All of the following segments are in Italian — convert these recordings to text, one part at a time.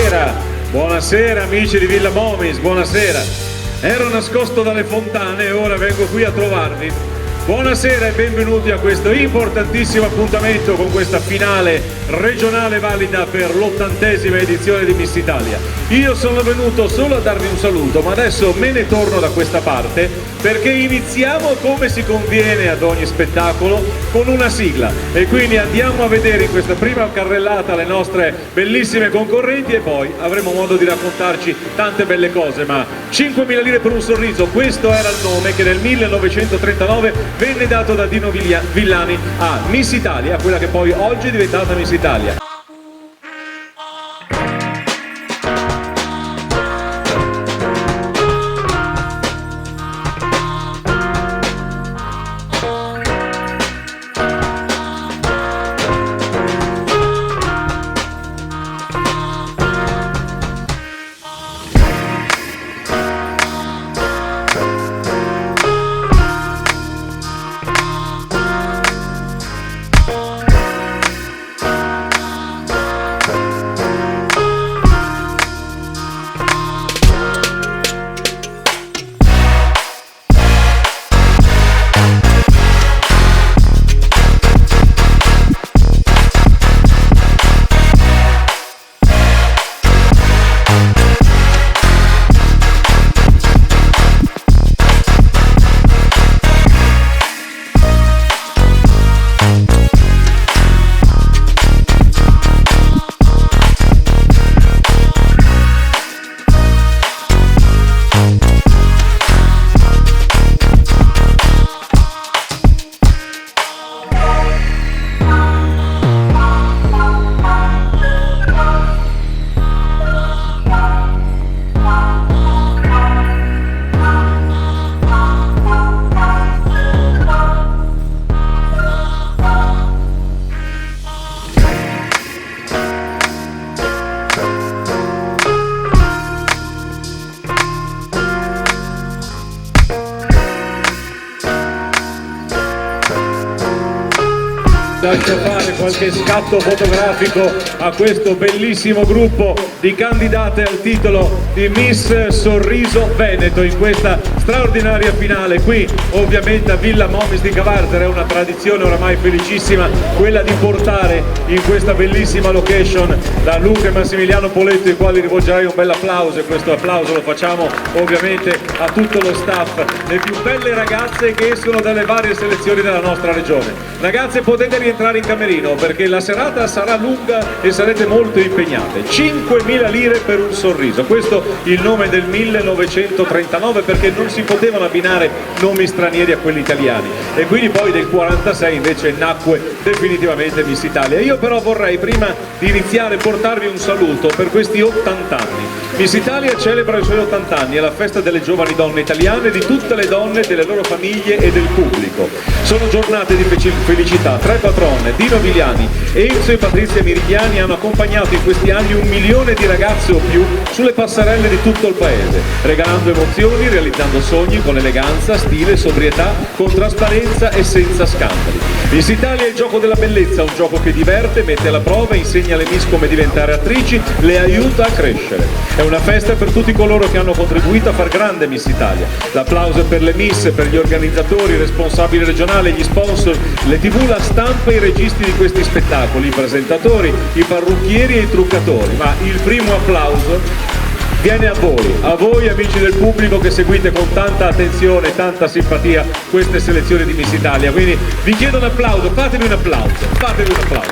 Buonasera, buonasera amici di Villa Momis, buonasera. Ero nascosto dalle fontane e ora vengo qui a trovarvi. Buonasera e benvenuti a questo importantissimo appuntamento con questa finale regionale valida per l'80ª edizione di Miss Italia. Io sono venuto solo a darvi un saluto, ma adesso me ne torno da questa parte perché iniziamo come si conviene ad ogni spettacolo con una sigla e quindi andiamo a vedere in questa prima carrellata le nostre bellissime concorrenti e poi avremo modo di raccontarci tante belle cose. Ma 5.000 lire per un sorriso, questo era il nome che nel 1939 venne dato da Dino Villani a Miss Italia, quella che poi oggi è diventata Miss Italia. Lascio fare qualche scatto fotografico a questo bellissimo gruppo di candidate al titolo di Miss Sorriso Veneto in questa straordinaria finale qui ovviamente a Villa Momis di Cavarzere. È una tradizione oramai felicissima quella di portare in questa bellissima location da Luca e Massimiliano Poletto, ai quali rivolgerei un bel applauso, e questo applauso lo facciamo ovviamente a tutto lo staff, le più belle ragazze che escono dalle varie selezioni della nostra regione. Ragazze, potete rientrare in camerino perché la serata sarà lunga e sarete molto impegnate. 5.000 lire per un sorriso, questo il nome del 1939 perché non si potevano abbinare nomi stranieri a quelli italiani, e quindi poi del 46 invece nacque definitivamente Miss Italia. Io però vorrei prima di iniziare portarvi un saluto per questi 80 anni. Miss Italia celebra i suoi 80 anni, è la festa delle giovani donne italiane, di tutte le donne, delle loro famiglie e del pubblico. Sono giornate di felicità. Tre patrone, Dino Villani, Enzo e Patrizia Mirigliani, hanno accompagnato in questi anni 1 milione di ragazze o più sulle passerelle di tutto il paese, regalando emozioni, realizzando sogni con eleganza, stile, sobrietà, con trasparenza e senza scandali. Miss Italia è il gioco della bellezza, un gioco che diverte, mette alla prova, insegna alle Miss come diventare attrici, le aiuta a crescere. È una festa per tutti coloro che hanno contribuito a far grande Miss Italia. L'applauso è per le Miss, per gli organizzatori, i responsabili regionali, gli sponsor, le TV, la stampa e i registi di questi spettacoli, i presentatori, i parrucchieri e i truccatori. Ma il primo applauso viene a voi amici del pubblico che seguite con tanta attenzione e tanta simpatia queste selezioni di Miss Italia. Quindi vi chiedo un applauso, fatevi un applauso,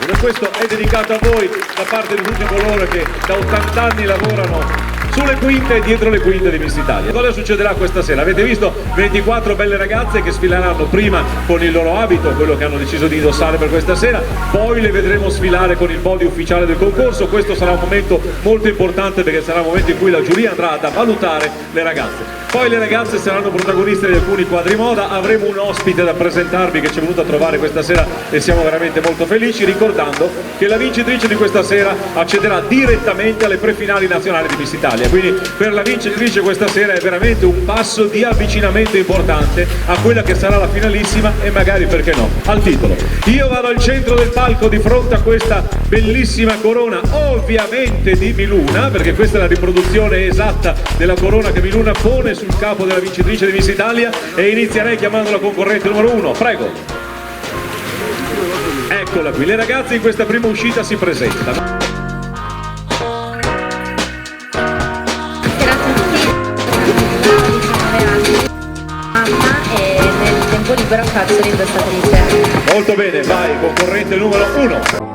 e questo è dedicato a voi da parte di tutti coloro che da 80 anni lavorano sulle quinte e dietro le quinte di Miss Italia. Cosa succederà questa sera? Avete visto 24 belle ragazze che sfileranno prima con il loro abito, quello che hanno deciso di indossare per questa sera, poi le vedremo sfilare con il podio ufficiale del concorso. Questo sarà un momento molto importante perché sarà un momento in cui la giuria andrà a valutare le ragazze. Poi le ragazze saranno protagoniste di alcuni quadri moda, avremo un ospite da presentarvi che ci è venuto a trovare questa sera e siamo veramente molto felici, ricordando che la vincitrice di questa sera accederà direttamente alle prefinali nazionali di Miss Italia. Quindi per la vincitrice questa sera è veramente un passo di avvicinamento importante a quella che sarà la finalissima e magari, perché no, al titolo. Io vado al centro del palco di fronte a questa bellissima corona, ovviamente di Miluna, perché questa è la riproduzione esatta della corona che Miluna pone sul capo della vincitrice di Miss Italia, e inizierei chiamando la concorrente numero 1, prego. Eccola qui, le ragazze in questa prima uscita si presentano. Mamma e nel tempo libero faccio l'indossatrice. Molto bene, vai, concorrente numero 1.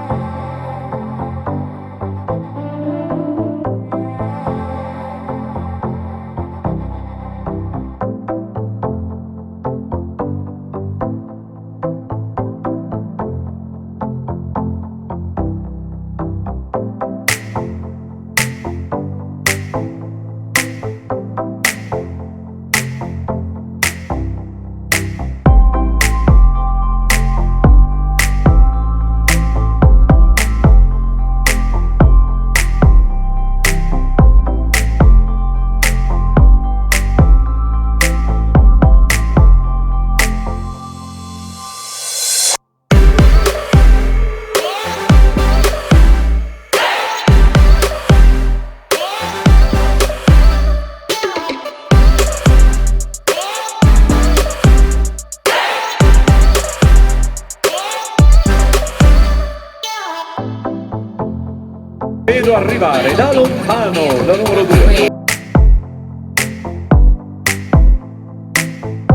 Vedo arrivare da lontano la numero 2.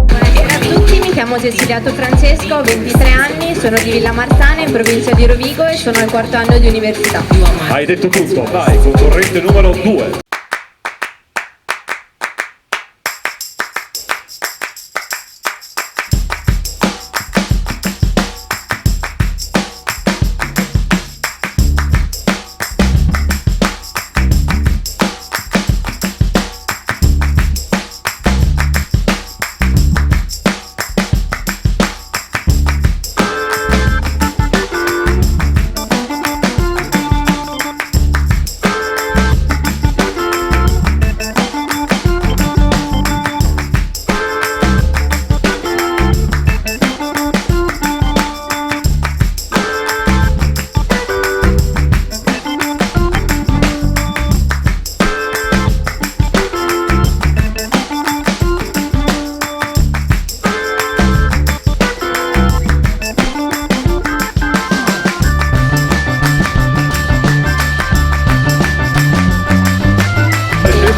Buonasera a tutti, mi chiamo Ceciliato Francesco, ho 23 anni, sono di Villa Marzana in provincia di Rovigo e sono al quarto anno di università. Hai detto tutto, vai, concorrente numero 2.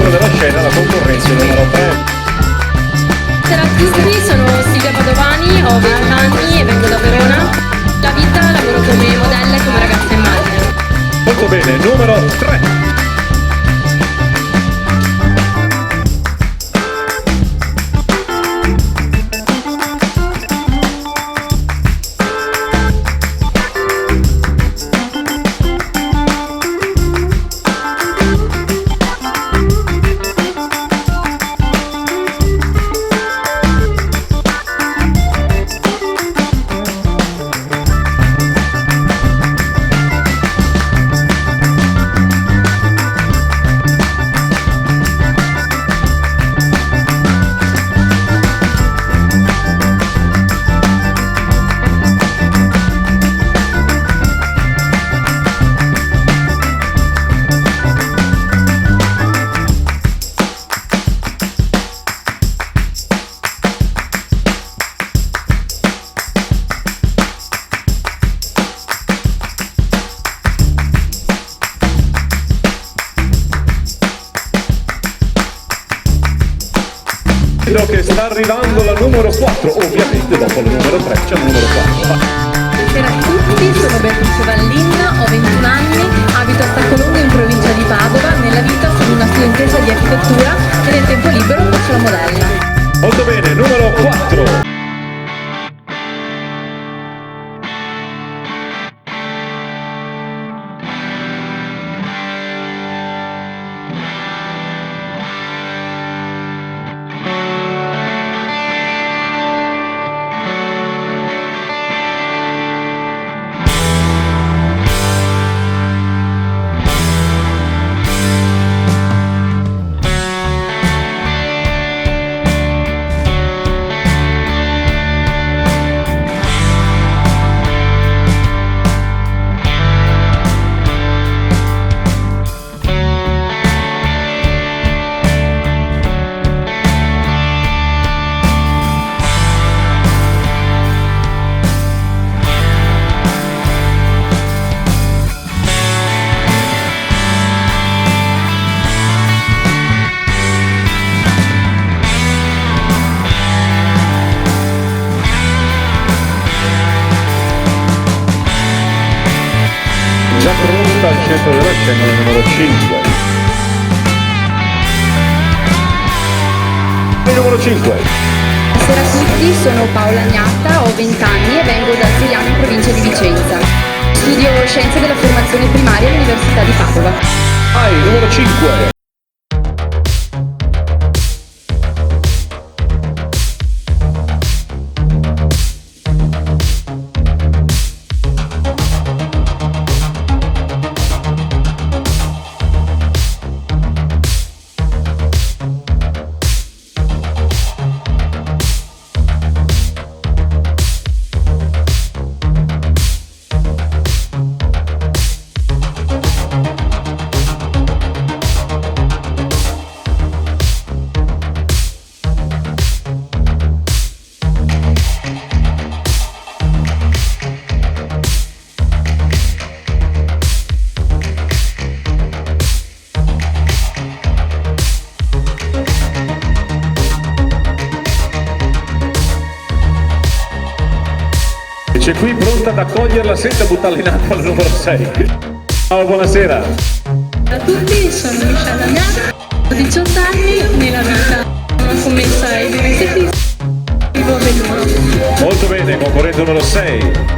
Della scena la concorrenza numero 3. Buonasera a tutti, sono Silvia Padovani, ho 21 anni e vengo da Verona. La vita lavoro come modella e come ragazza immagine. Molto bene, numero 3. Vedo che sta arrivando la numero 4, ovviamente dopo la numero 3 c'è la numero 4. Buonasera a tutti, sono Beatrice Vallin, ho 21 anni, abito a Staccolongo in provincia di Padova. Nella vita sono una studentessa di architettura e nel tempo libero faccio la modella. Molto bene, numero 4. appartengono al numero 5. Il numero 5. Buonasera a tutti, sono Paola Agnatta, ho 20 anni e vengo da Siriano in provincia di Vicenza. Studio Scienze della Formazione Primaria all'Università di Padova. Vai, numero 5. C'è qui pronta ad accoglierla senza buttarla in acqua al numero 6. Ciao, buonasera. Ciao a tutti, sono Michelle Agnatta, ho 18 anni, nella vita una commessa ai diritti, vivo a Belluno. Molto bene, concorrente numero 6.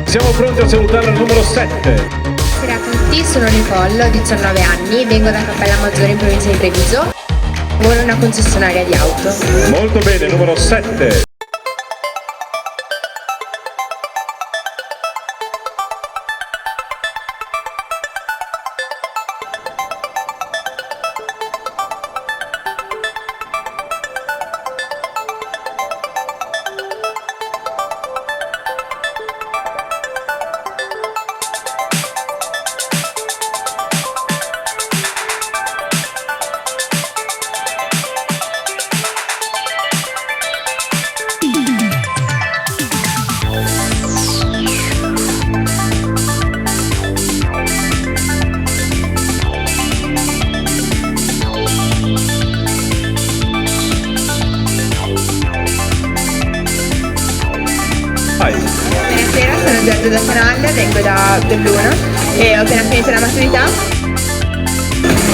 Siamo pronti a salutare il numero 7. Buonasera a tutti, sono Nicole, ho 19 anni, vengo da Cappella Maggiore in provincia di Treviso, lavoro in una concessionaria di auto. Molto bene, numero 7. Buonasera, sono Giorgio da Canaglia, vengo da Belluno e ho appena finito la maturità.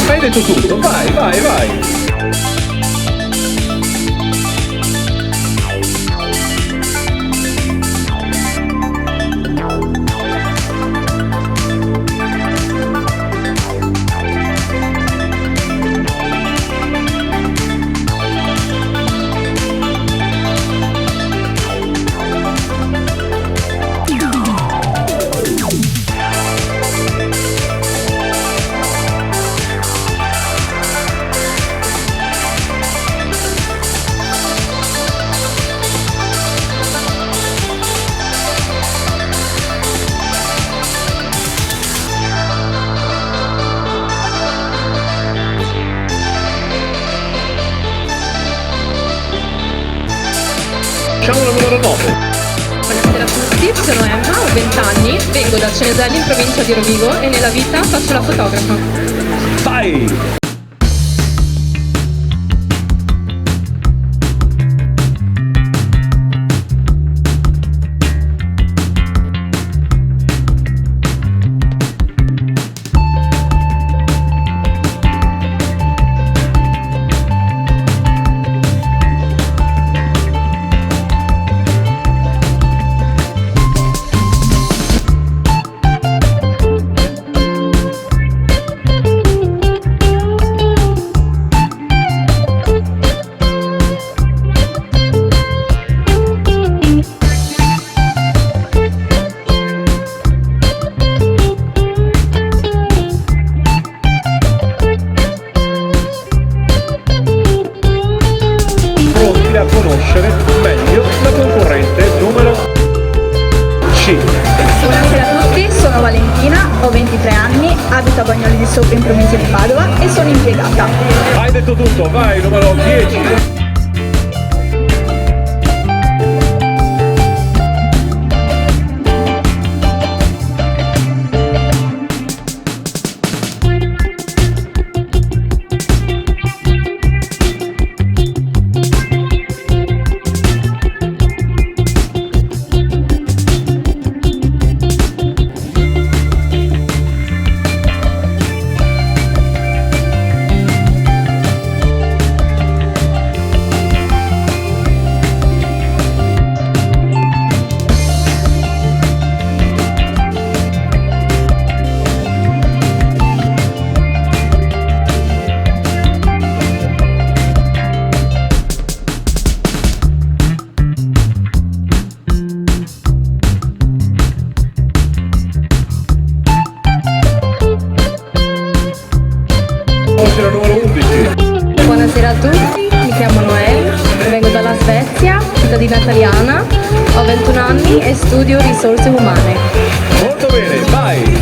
Hai detto tutto, vai, vai, vai. Facciamo il numero 9. Buonasera a tutti, sono Emma, ho 20 anni, vengo da Ceneselli in provincia di Rovigo e nella vita faccio la fotografa. Vai! a conoscere meglio la concorrente numero 5. Buonasera a tutti, sono Valentina, ho 23 anni, abito a Bagnoli di Sopra in provincia di Padova e sono impiegata. Hai detto tutto, vai, numero 10. Numero 11. Buonasera a tutti, mi chiamo Noel, vengo dalla Svezia, cittadina italiana, ho 21 anni e studio risorse umane. Molto bene, vai.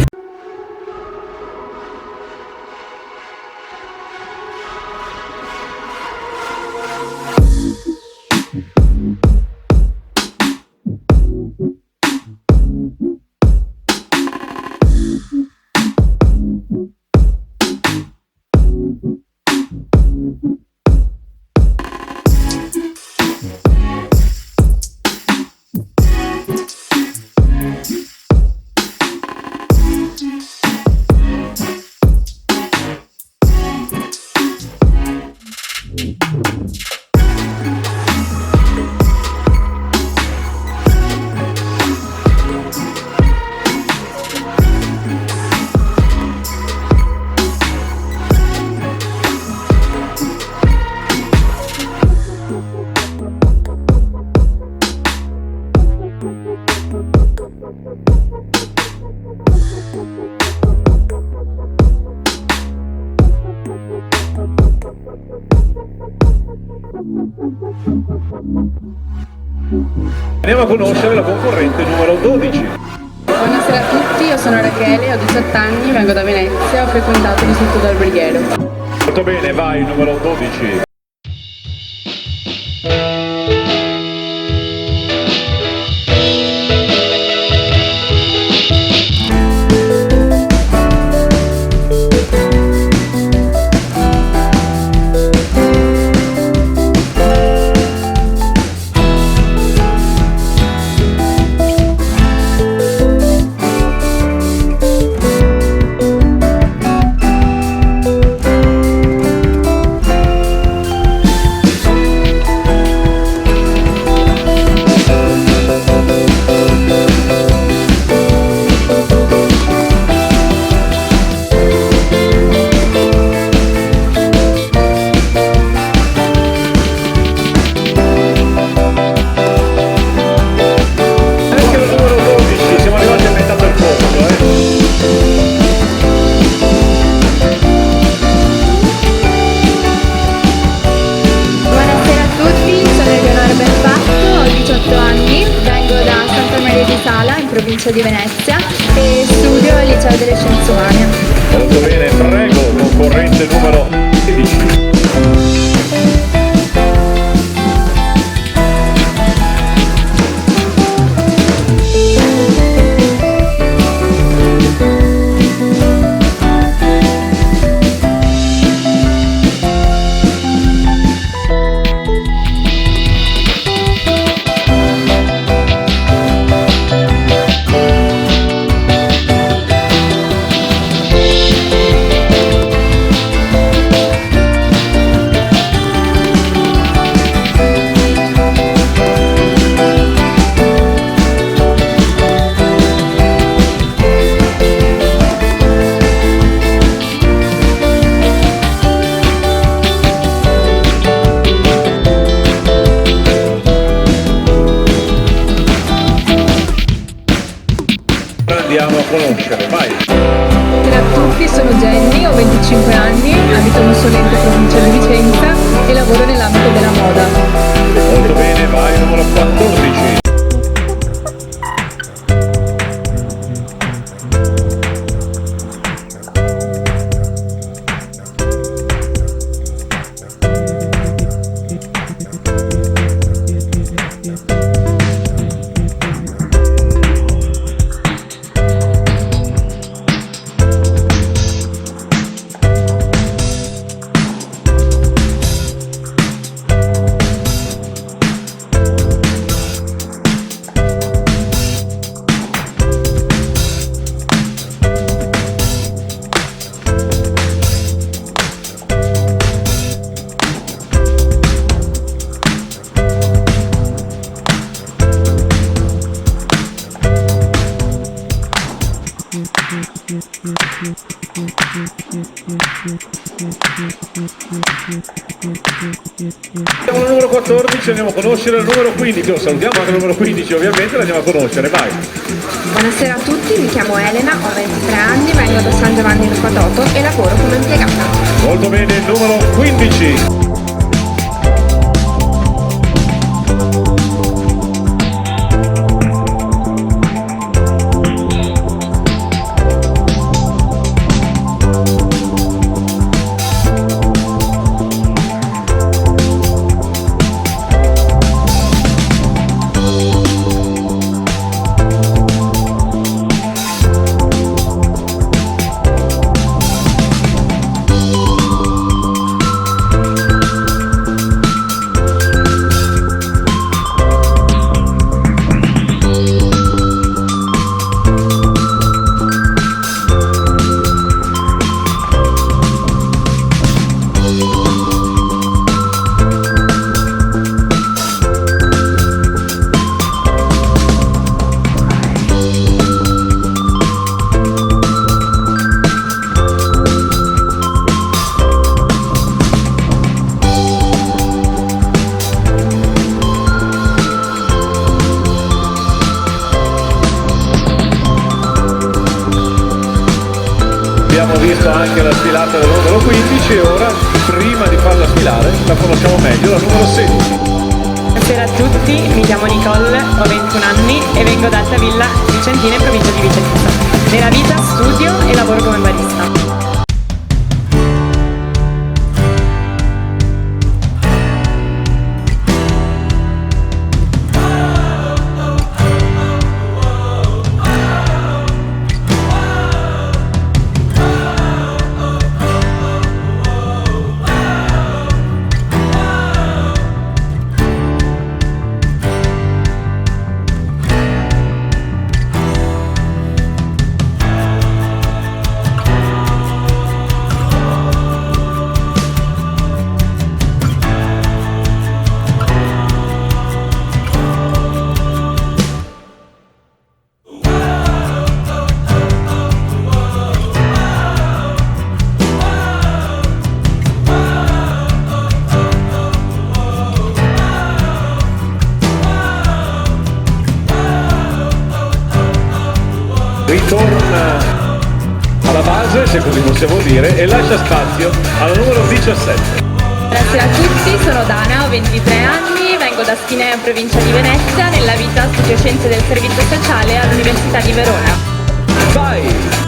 Andiamo a conoscere la concorrente numero 12. Buonasera a tutti, io sono Rachele, ho 18 anni, vengo da Venezia, ho frequentato l'Istituto d'Alberghiero. Molto bene, vai, numero 12. Provincia di Venezia e studio al Liceo delle Scienze Umane. Molto bene, prego, concorrente numero 16. Andiamo a conoscere, vai! Buonasera a tutti, sono Jenny, ho 25 anni, abito a Mussolente, provincia di Vicenza e lavoro nell'ambito della moda. 14 andiamo a conoscere il numero 15, salutiamo anche il numero 15 ovviamente, l'andiamo a conoscere, vai. Buonasera a tutti, mi chiamo Elena, ho 23 anni, vengo da San Giovanni del Quatoto e lavoro come impiegata. Molto bene, il numero 15. Abbiamo visto anche la sfilata del numero 15 e ora, prima di farla sfilare, la conosciamo meglio, la numero 16. Buonasera a tutti, mi chiamo Nicole, ho 21 anni e vengo da Altavilla, Vicentina, in provincia di Vicenza. Nella vita studio e lavoro come barista. Ritorna alla base, se così possiamo dire, e lascia spazio alla numero 17. Buonasera a tutti, sono Dana, ho 23 anni, vengo da Spinea, provincia di Venezia, nella vita studio scienze del servizio sociale all'Università di Verona. Vai!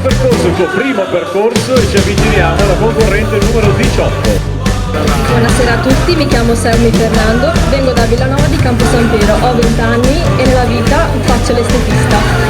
Percorso, il suo primo percorso, e ci avviciniamo alla concorrente numero 18. Buonasera a tutti, mi chiamo Selmi Fernando, vengo da Villanova di Campo San Piero, ho 20 anni e nella vita faccio l'estetista.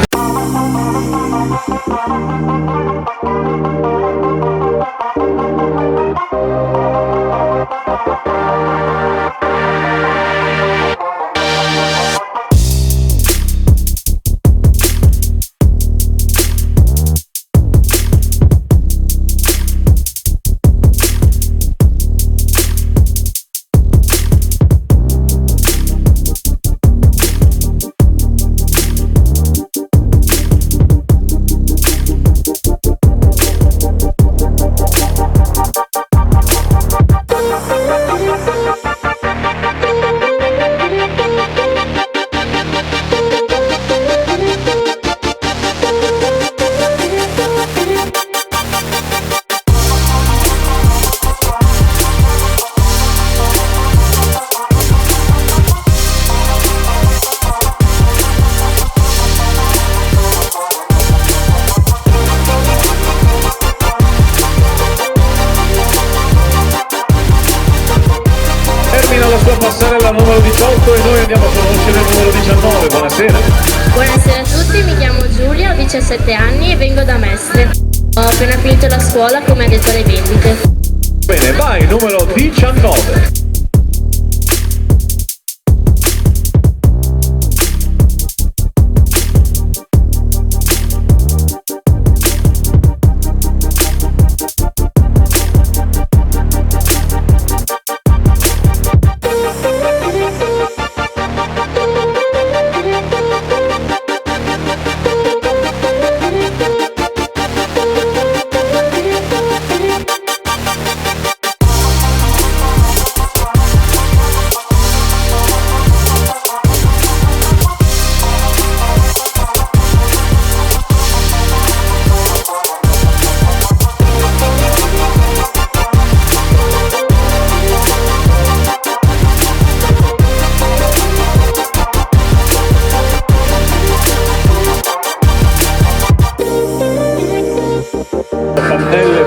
Buonasera a tutti, mi chiamo Giulia, ho 17 anni e vengo da Mestre. Ho appena finito la scuola come addetto alle vendite. Bene, vai, numero 19.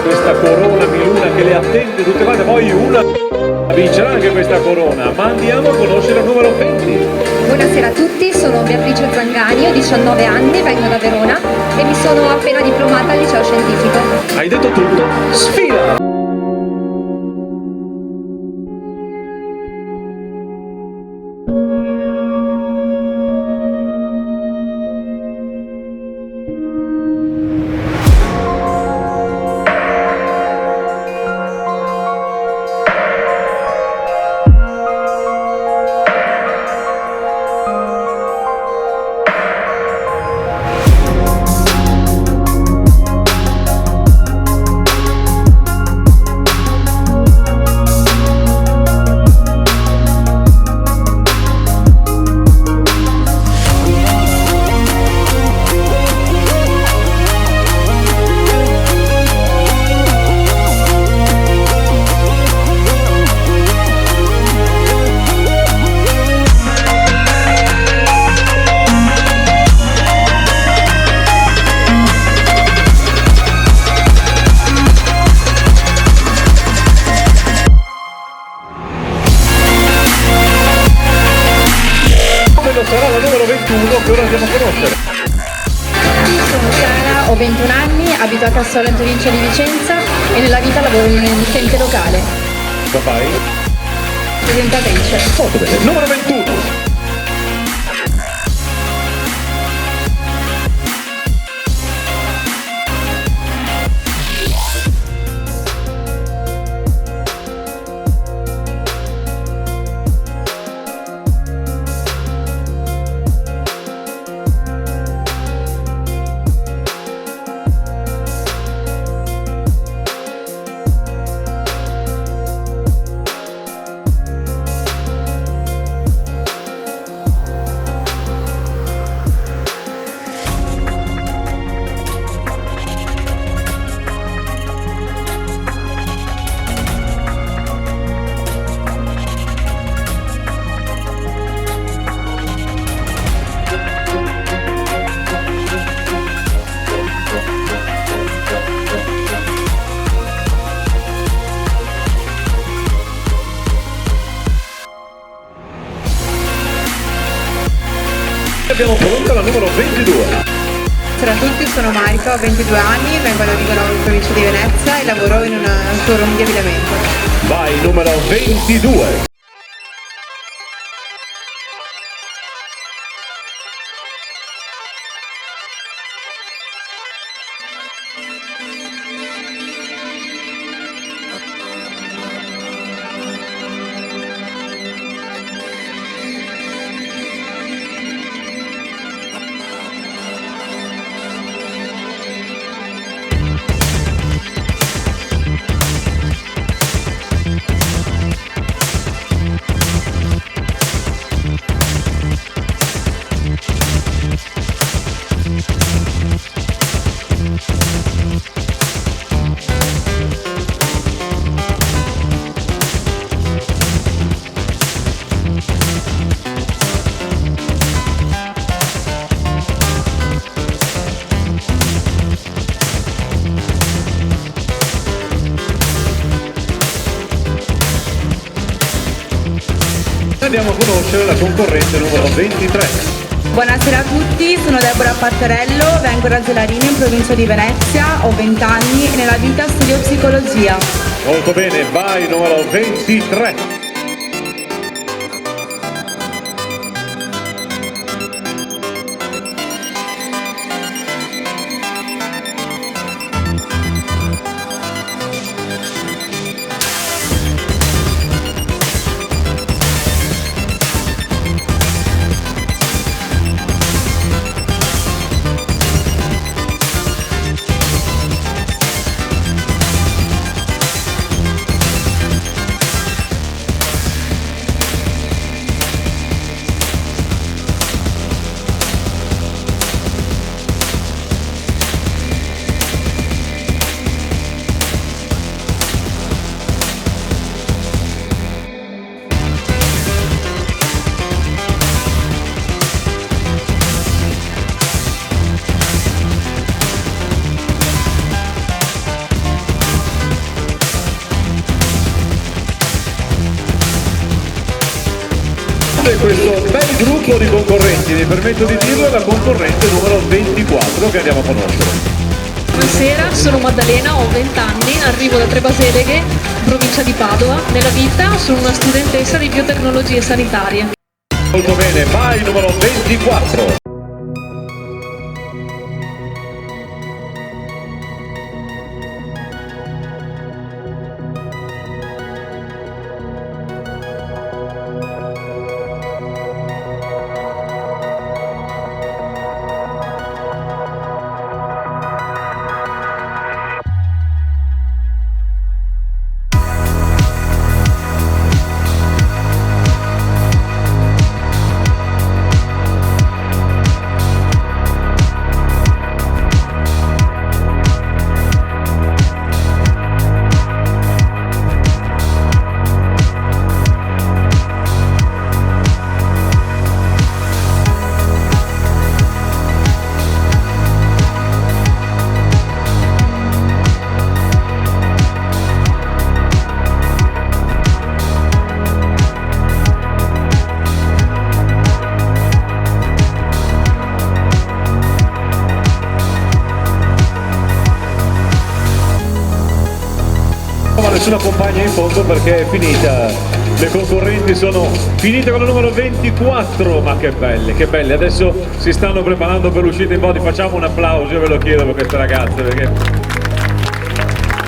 Questa corona Miluna che le attende tutte quante, poi una vincerà anche questa corona, ma andiamo a conoscere il numero 20. Buonasera a tutti, sono Beatrice Zangani, ho 19 anni, vengo da Verona e mi sono appena diplomata al liceo scientifico. Hai detto tutto? Sfida! Sarà la numero 21 che ora andiamo a conoscere. Sono Sara, ho 21 anni, abito a Cassola in provincia di Vicenza e nella vita lavoro in un emittente locale. Cosa fai? Presentatrice. Molto bene. Numero 21. Abbiamo pronta la numero 22. Buonasera a tutti, sono Marica, ho 22 anni, vengo da Vigano in provincia di Venezia e lavoro in un showroom di abbigliamento. Vai, numero 22. Andiamo a conoscere la concorrente numero 23. Buonasera a tutti, sono Deborah Pattarello, vengo da Zelarino in provincia di Venezia, ho 20 anni e nella vita studio psicologia. Molto bene, vai numero 23. Questo bel gruppo di concorrenti, mi permetto di dirlo, è la concorrente numero 24 che andiamo a conoscere. Buonasera, sono Maddalena, ho 20 anni, arrivo da Trebaseleghe, provincia di Padova. Nella vita sono una studentessa di biotecnologie sanitarie. Molto bene, vai numero 24. Nessuna compagna in fondo perché è finita, le concorrenti sono finite con il numero 24, ma che belle, adesso si stanno preparando per l'uscita in body, facciamo un applauso, io ve lo chiedo per queste ragazze perché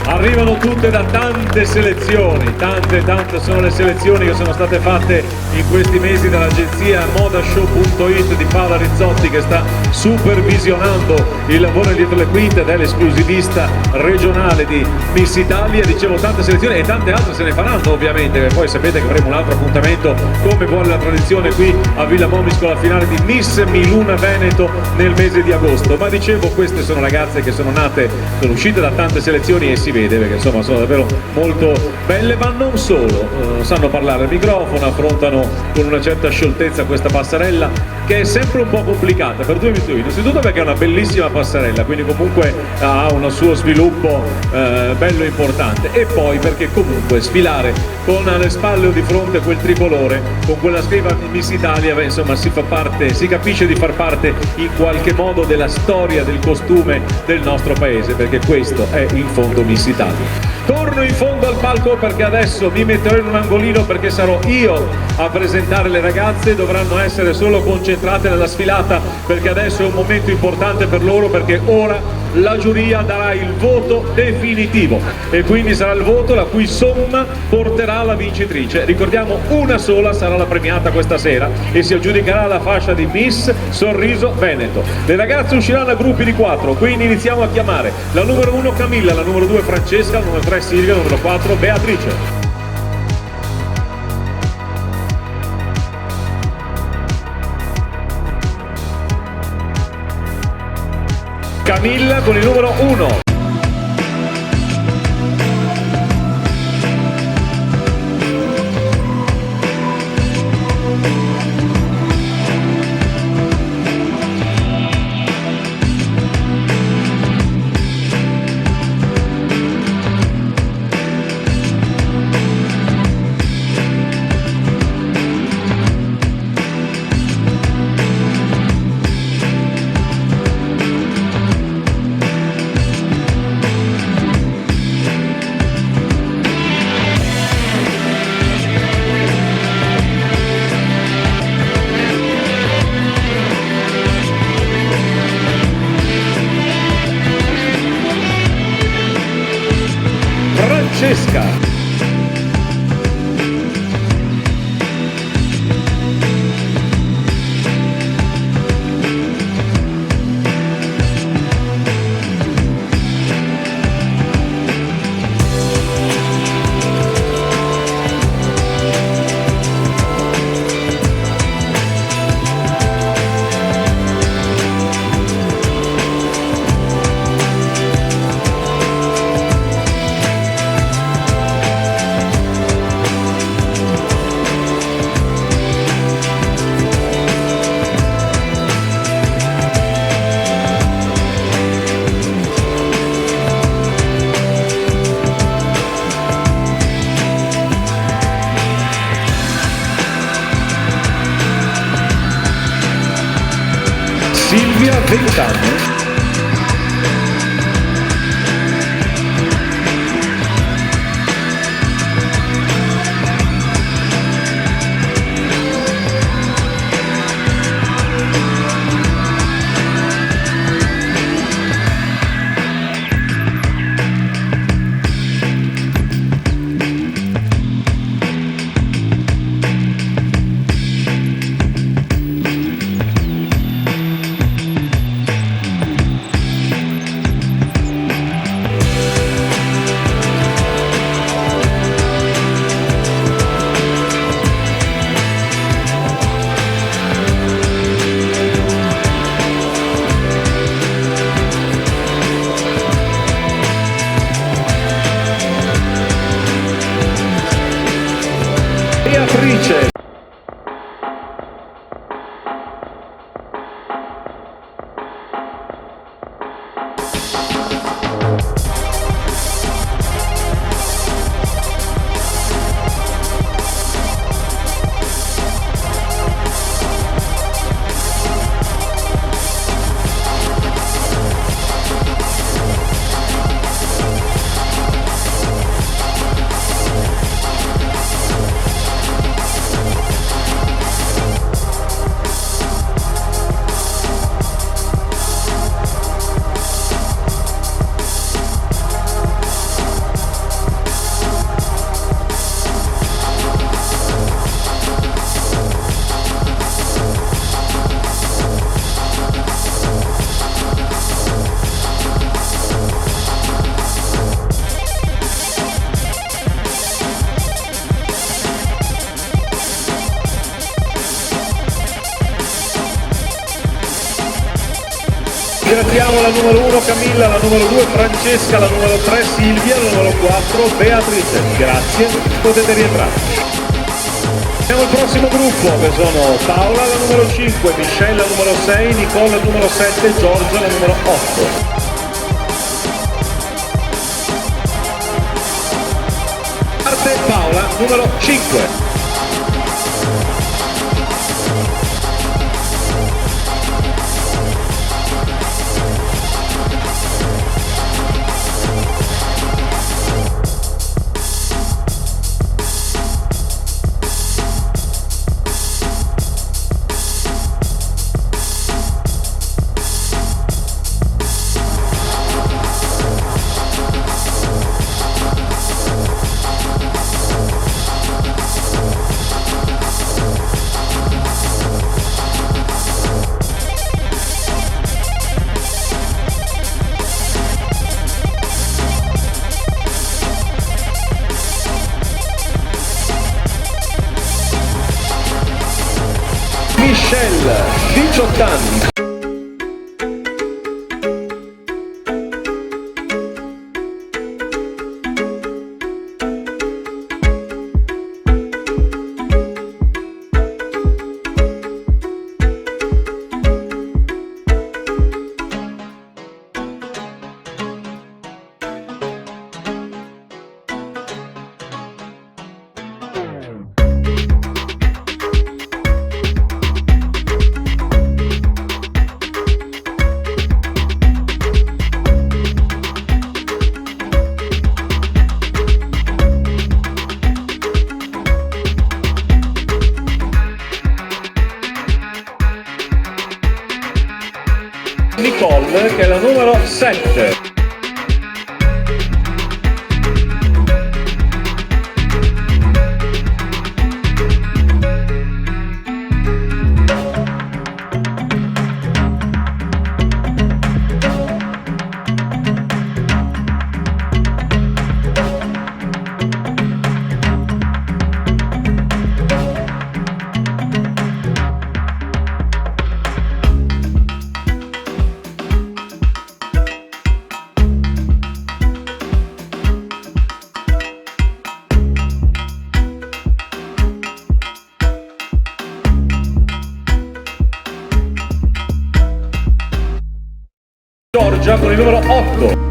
arrivano tutte da tante selezioni, tante sono le selezioni che sono state fatte in questi mesi dall'agenzia modashow.it di Paola Rizzotti che sta supervisionando il lavoro dietro le quinte ed è l'esclusivista regionale di Miss Italia. Dicevo tante selezioni e tante altre se ne faranno ovviamente, perché poi sapete che avremo un altro appuntamento come vuole la tradizione qui a Villa Momis con la finale di Miss Miluna Veneto nel mese di agosto. Ma dicevo, queste sono ragazze che sono uscite da tante selezioni e si vede perché insomma sono davvero molto belle, ma non solo, sanno parlare al microfono, affrontano con una certa scioltezza questa passerella che è sempre un po' complicata per due motivi. Innanzitutto perché è una bellissima passerella, quindi comunque ha un suo sviluppo bello importante, e poi perché comunque sfilare con alle spalle o di fronte quel tricolore con quella scriva Miss Italia, beh, insomma si capisce di far parte in qualche modo della storia del costume del nostro paese, perché questo è in fondo Miss Italia. Torno in fondo al palco perché adesso mi metterò in un angolino perché sarò io a presentare le ragazze, dovranno essere solo concentrate nella sfilata perché adesso è un momento importante per loro, perché ora la giuria darà il voto definitivo e quindi sarà il voto la cui somma porterà la vincitrice. Ricordiamo, una sola sarà la premiata questa sera e si aggiudicherà la fascia di Miss Sorriso Veneto. Le ragazze usciranno a gruppi di 4, quindi iniziamo a chiamare la numero 1 Camilla, la numero 2 Francesca, la numero 3 Silvia, la numero 4 Beatrice. Camilla con il numero 1. Francesca. Silvia, 20 anni. Beatrice. Ringraziamo la numero 1 Camilla, la numero 2 Francesca, la numero 3 Silvia, la numero 4 Beatrice. Grazie, potete rientrare. Abbiamo il prossimo gruppo che sono Paola, la numero 5, Michelle, la numero 6, Nicole, la numero 7, Giorgia, la numero 8. Parte Paola, numero 5. Michelle, 18 anni. Nicole, che è la numero 7. Giorgia con il numero 8.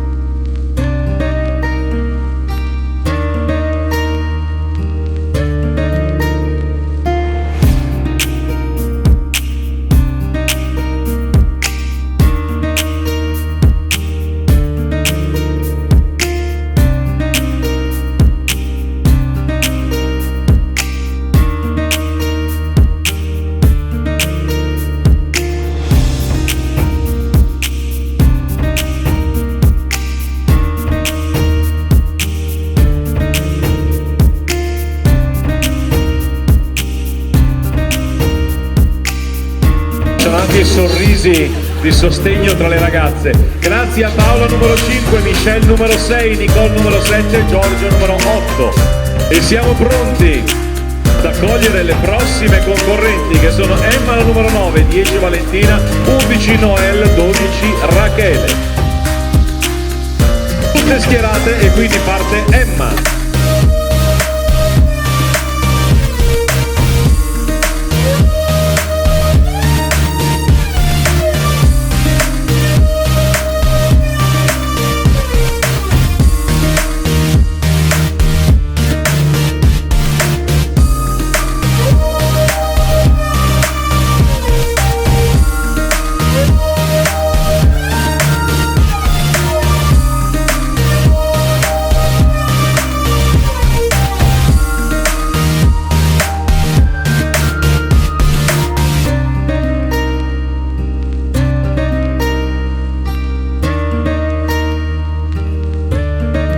Anche sorrisi di sostegno tra le ragazze. Grazie a Paola numero 5, Michelle numero 6, Nicole numero 7, Giorgio numero 8. E siamo pronti ad accogliere le prossime concorrenti, che sono Emma la numero 9, 10 Valentina, 11 Noel, 12 Rachele. Tutte schierate e quindi parte Emma.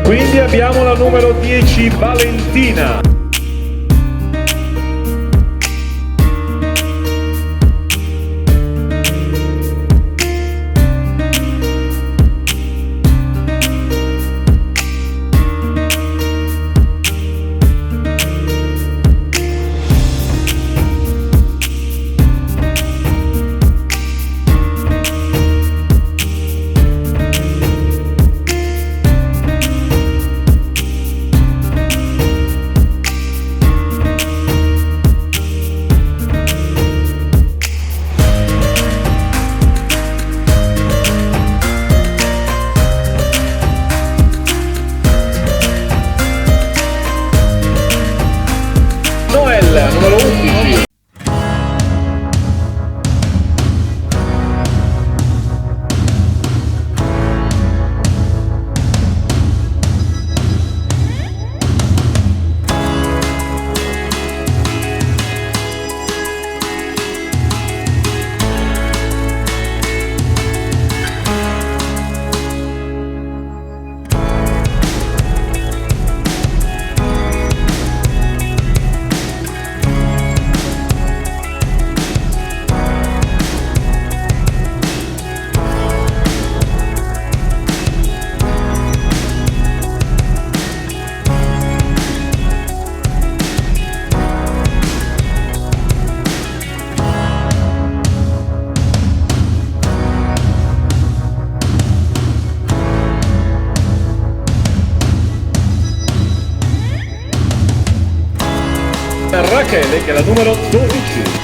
Quindi abbiamo la numero 10 Valentina. Numero 11. Rachele, che è la numero 12.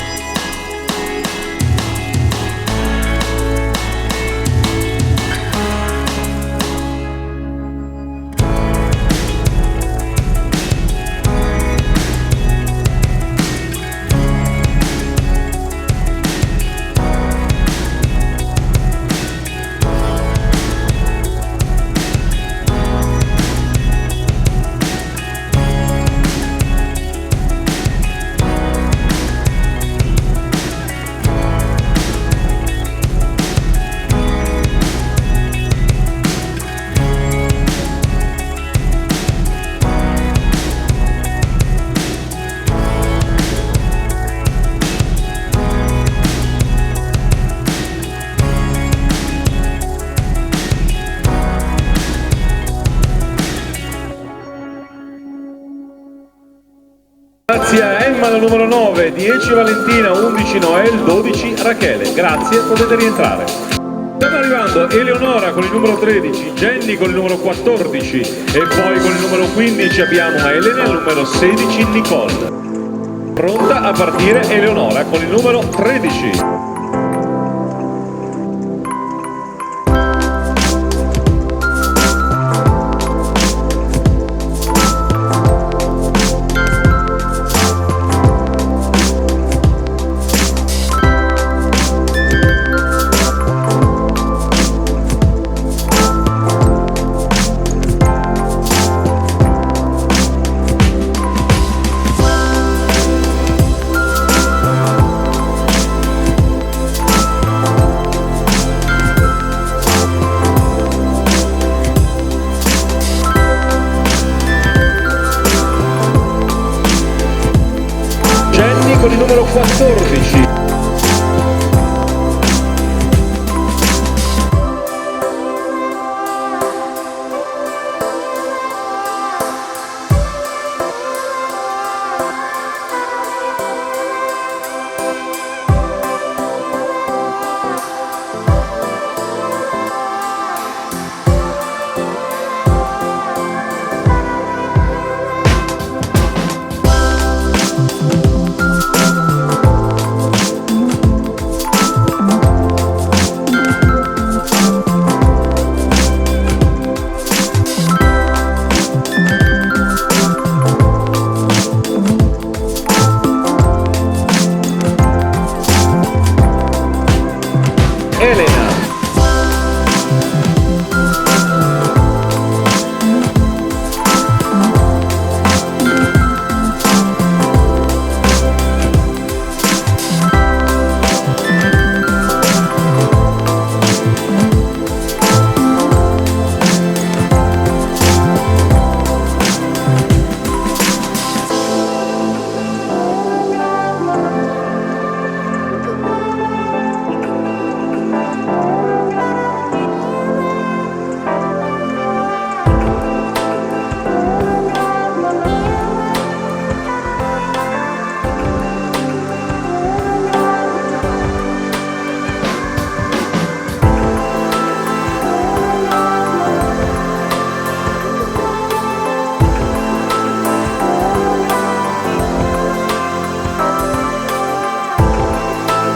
Grazie a Emma la numero 9, 10 Valentina, 11 Noel, 12 Rachele. Grazie, potete rientrare. Stanno arrivando Eleonora con il numero 13, Jenny con il numero 14 e poi con il numero 15 abbiamo Elena e il numero 16 Nicole. Pronta a partire Eleonora con il numero 13. 14. Elena.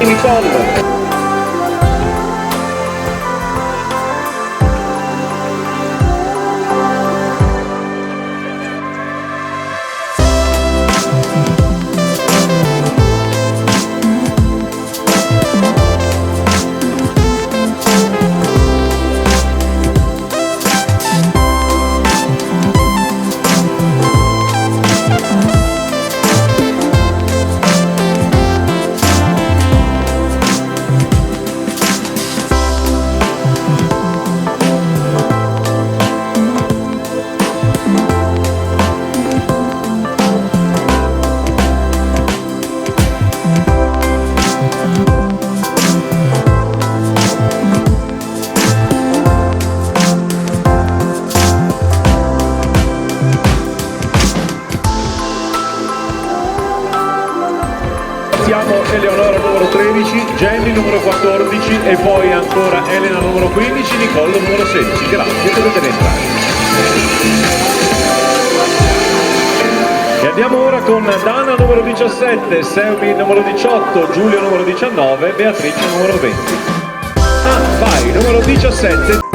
Nicole. Siamo Eleonora numero 13, Jenny numero 14 e poi ancora Elena numero 15, Nicole numero 16. Grazie, potete rientrare. E andiamo ora con Dana numero 17, Selmi numero 18, Giulio numero 19, Beatrice numero 20. Ah, vai, numero 17.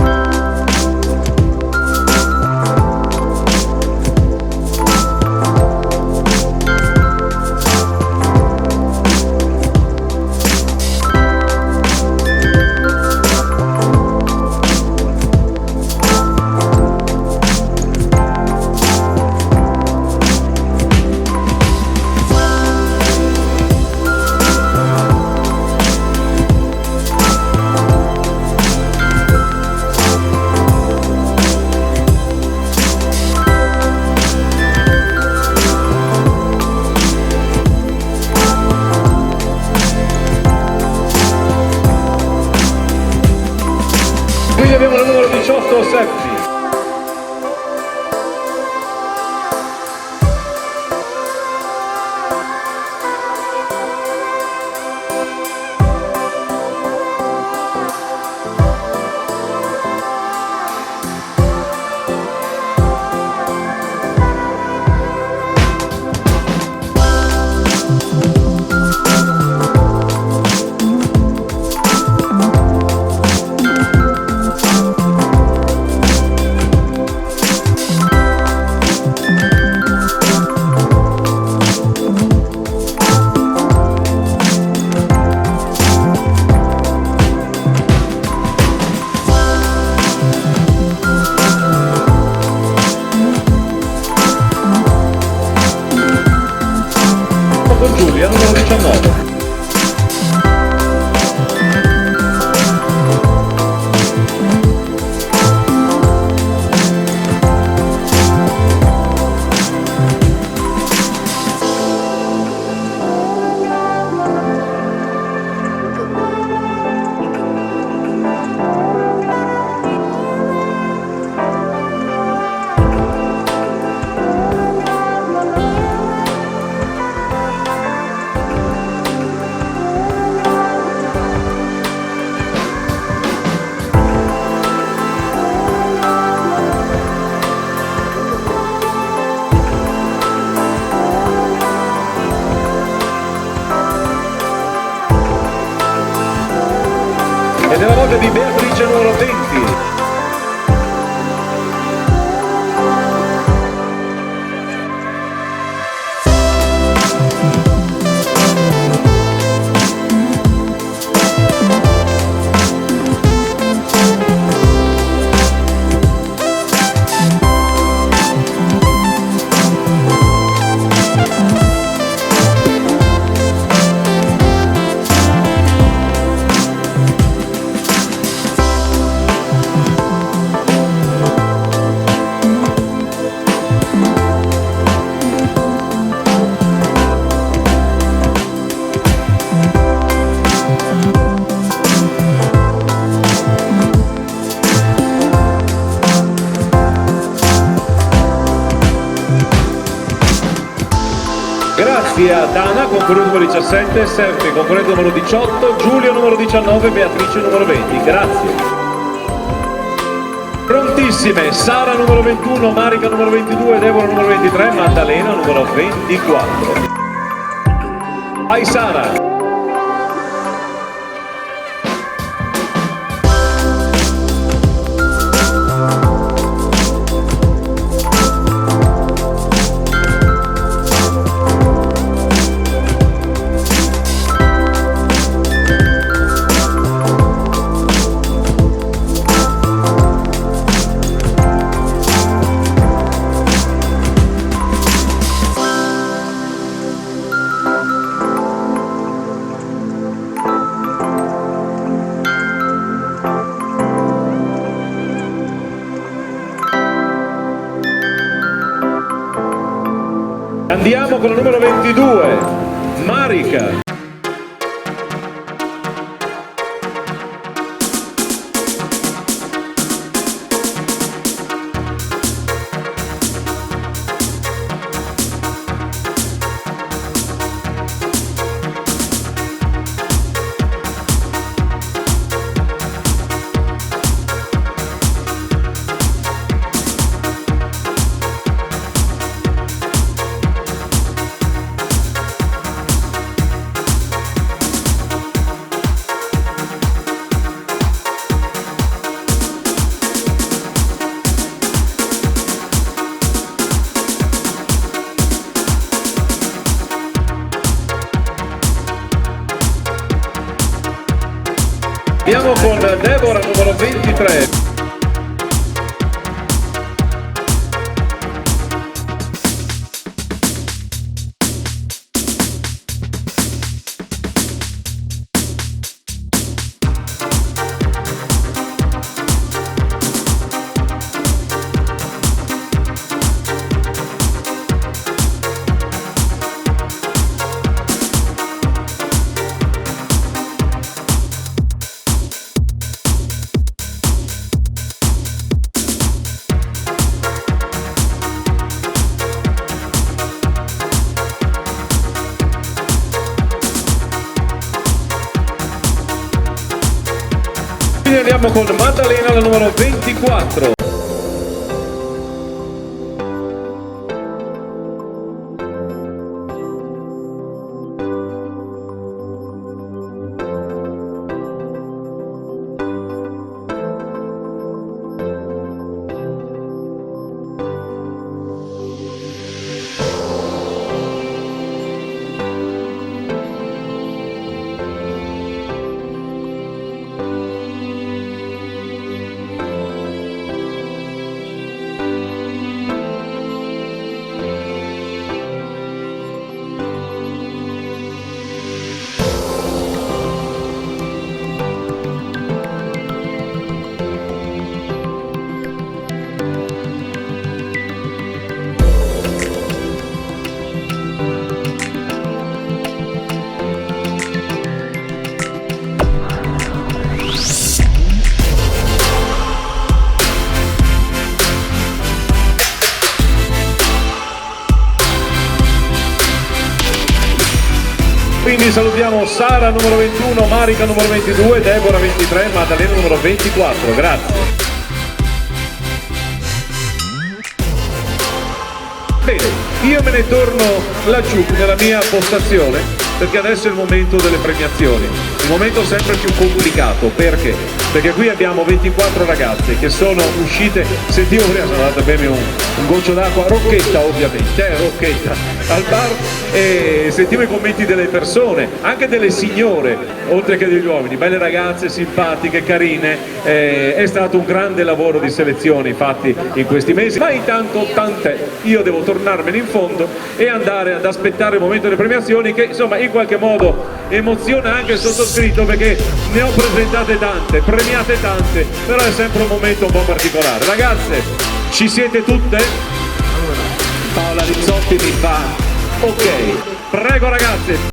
Quindi abbiamo il numero 18, Seppi. Dana, concorrente numero 17, Serpi, concorrente numero 18, Giulio numero 19, Beatrice numero 20. Grazie. Prontissime, Sara numero 21, Marica numero 22, Deborah numero 23, Maddalena numero 24. Vai Sara! Andiamo con il numero 22, Marica. Andiamo con Deborah numero 23. Andiamo con Maddalena, la numero 24. Quindi salutiamo Sara numero 21, Marica numero 22, Deborah 23, Maddalena numero 24. Grazie. Bene, io me ne torno laggiù nella mia postazione perché adesso è il momento delle premiazioni. Il momento sempre più complicato, perché? Perché qui abbiamo 24 ragazze che sono uscite, sentivo prima, sono andata a bermi un goccio d'acqua, Rocchetta ovviamente, Rocchetta, al bar, e sentivo i commenti delle persone, anche delle signore, oltre che degli uomini, belle ragazze, simpatiche, carine, è stato un grande lavoro di selezione fatti in questi mesi, ma intanto tant'è, io devo tornarmene in fondo e andare ad aspettare il momento delle premiazioni che insomma in qualche modo emoziona anche il sottoscritto perché ne ho presentate tante, premiate tante, però è sempre un momento un po' particolare. Ragazze, ci siete tutte? Paola Rizzotti mi fa ok, prego ragazze.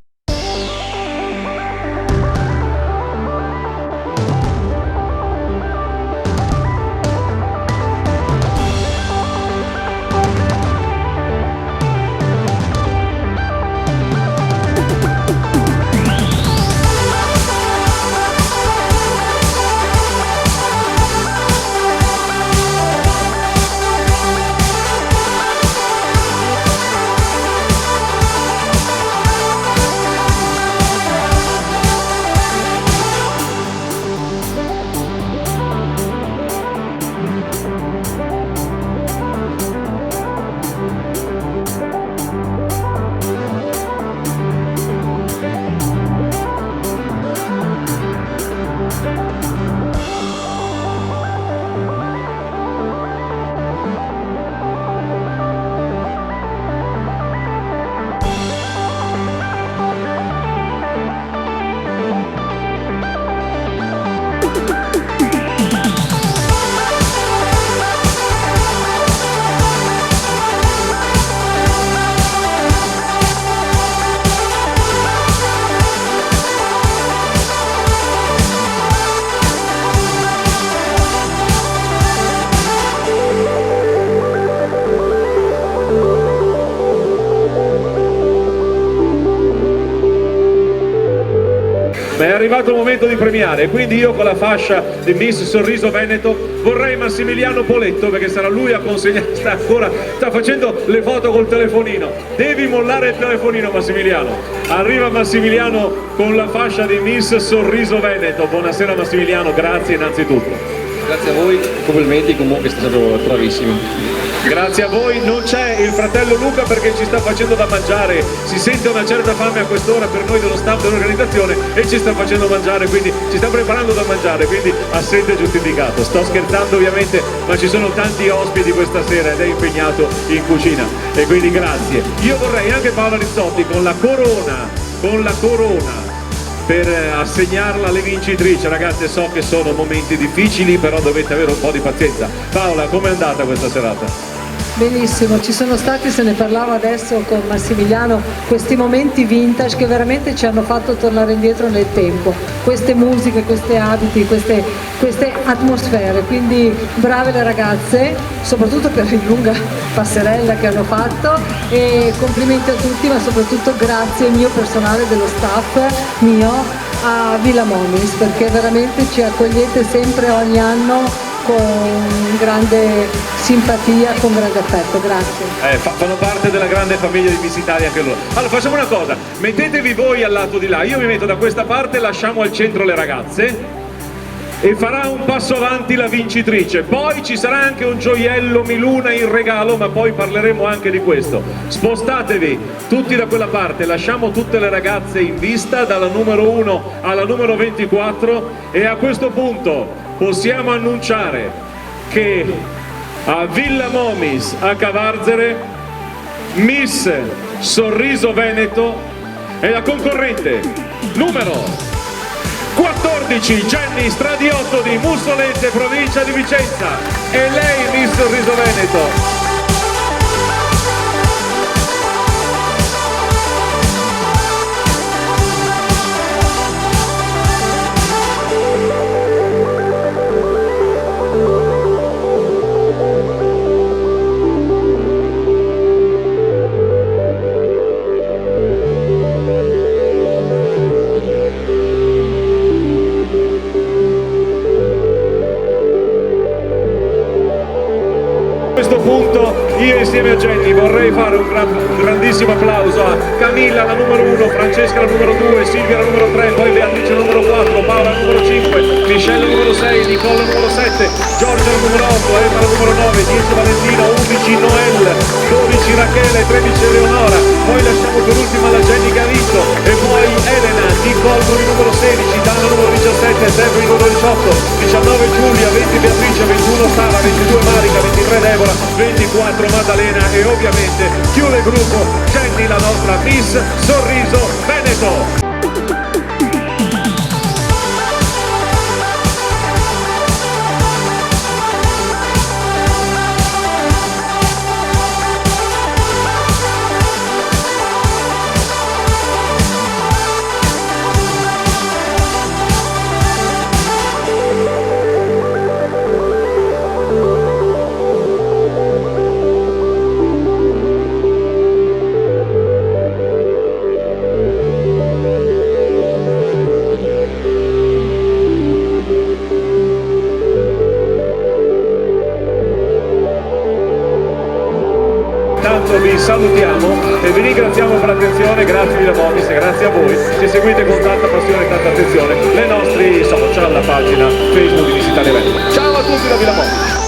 arrivato il momento di premiare, quindi io con la fascia di Miss Sorriso Veneto vorrei Massimiliano Poletto, perché sarà lui a consegnare, sta facendo le foto col telefonino. Devi mollare il telefonino, Massimiliano. Arriva Massimiliano con la fascia di Miss Sorriso Veneto. Buonasera Massimiliano, grazie innanzitutto. Grazie a voi, complimenti, comunque siete stato bravissimi. Grazie a voi. Non c'è il fratello Luca perché ci sta facendo da mangiare, si sente una certa fame a quest'ora per noi dello staff dell'organizzazione e ci sta facendo mangiare, quindi ci sta preparando da mangiare, quindi assente giustificato. Sto scherzando ovviamente, ma ci sono tanti ospiti questa sera ed è impegnato in cucina e quindi grazie. Io vorrei anche Paola Rizzotti con la corona per assegnarla alle vincitrici. Ragazze, so che sono momenti difficili, però dovete avere un po' di pazienza. Paola, com'è andata questa serata? Benissimo, ci sono stati, se ne parlava adesso con Massimiliano, questi momenti vintage che veramente ci hanno fatto tornare indietro nel tempo, queste musiche, questi abiti, queste atmosfere, quindi brave le ragazze, soprattutto per il lunga passerella che hanno fatto, e complimenti a tutti, ma soprattutto grazie mio personale dello staff mio a Villa Momis, perché veramente ci accogliete sempre ogni anno con grande simpatia, con grande affetto, grazie. Fanno parte della grande famiglia di Miss Italia anche loro. Allora facciamo una cosa, mettetevi voi al lato di là, io mi metto da questa parte, lasciamo al centro le ragazze e farà un passo avanti la vincitrice, poi ci sarà anche un gioiello Miluna in regalo, ma poi parleremo anche di questo. Spostatevi tutti da quella parte, lasciamo tutte le ragazze in vista dalla numero 1 alla numero 24 e a questo punto possiamo annunciare che a Villa Momis a Cavarzere Miss Sorriso Veneto è la concorrente numero 14 Jenny Stradiotto di Mussolente, provincia di Vicenza, e lei Miss Sorriso Veneto. A questo punto io insieme a Jenny vorrei fare un grandissimo applauso a Camilla la numero 1, Francesca la numero 2, Silvia la numero 3, poi Beatrice la numero 4, Paola la numero 5, Michelle la numero 6, Nicole la numero 7, Giorgia la numero 8, Emma la numero 9, 10 Valentino, 11 Noel, 12 Rachele, 13 Eleonora, poi lasciamo per ultima la Jenny che ha vinto e poi Elena, Nicole con il numero 16, Dana numero 17, Stefani numero 18, 19 Giulia, 20 Beatrice, 21 Sara, 22 Marica, 23 Deborah, 24 Maddalena e ovviamente chiude il gruppo Jenny, la nostra Miss Sorriso Veneto. Vi salutiamo e vi ringraziamo per l'attenzione, grazie Villa Momis e grazie a voi che seguite con tanta passione e tanta attenzione le nostri social, la pagina Facebook di Miss Italia Veneto. Ciao a tutti da Villa Momis!